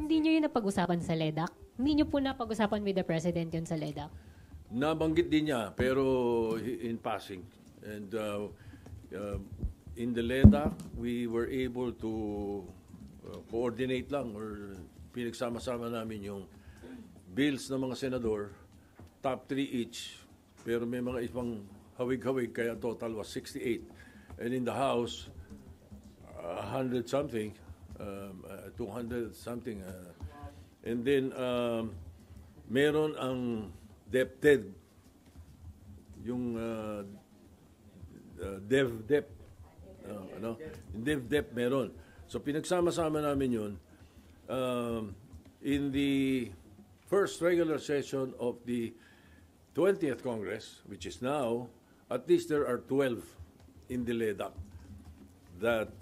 Hindi nyo yun napag-usapan sa LEDAC? Hindi nyo po napag-usapan with the President yun sa LEDAC? Nabanggit din niya, pero in passing. And in the LEDAC, we were able to coordinate lang or pinagsama-sama namin yung bills ng mga senador, top 3 each, pero may mga ibang hawig-hawig, kaya total was 68. And in the House, 100 something, 200 something. And then, meron ang DepEd, yung DepEd, DepEd meron. So pinagsama-sama namin yun. In the first regular session of the 20th Congress, which is now, at least there are 12 in the LEDAC that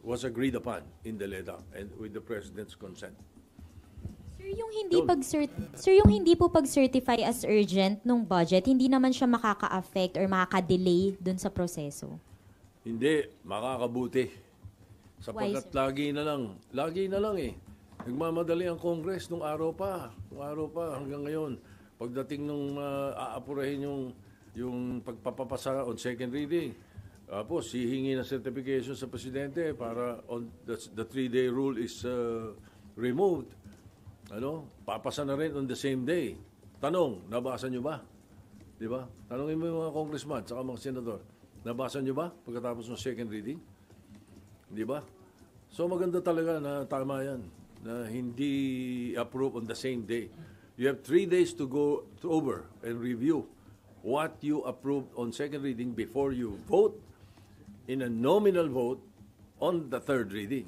was agreed upon in the LEDAC and with the President's consent. Sir, yung hindi po pag-certify as urgent nung budget, hindi naman siya makaka-affect or makaka-delay dun sa proseso? Hindi, makakabuti. Sapagkat lagi na lang eh. Nagmamadali ang Congress nung araw pa hanggang ngayon. Pagdating nung aapurahin yung pagpapapasa on second reading, tapos hihingi ng certification sa Presidente para on the 3-day rule is removed. Papasa na rin on the same day. Tanong, nabasa nyo ba? Di ba? Tanongin mo yung mga congressman saka mga senador. Nabasa nyo ba pagkatapos ng second reading? Di ba? So maganda talaga na tama yan, na hindi approve on the same day. You have 3 days to go over and review what you approved on second reading before you vote in a nominal vote on the third reading.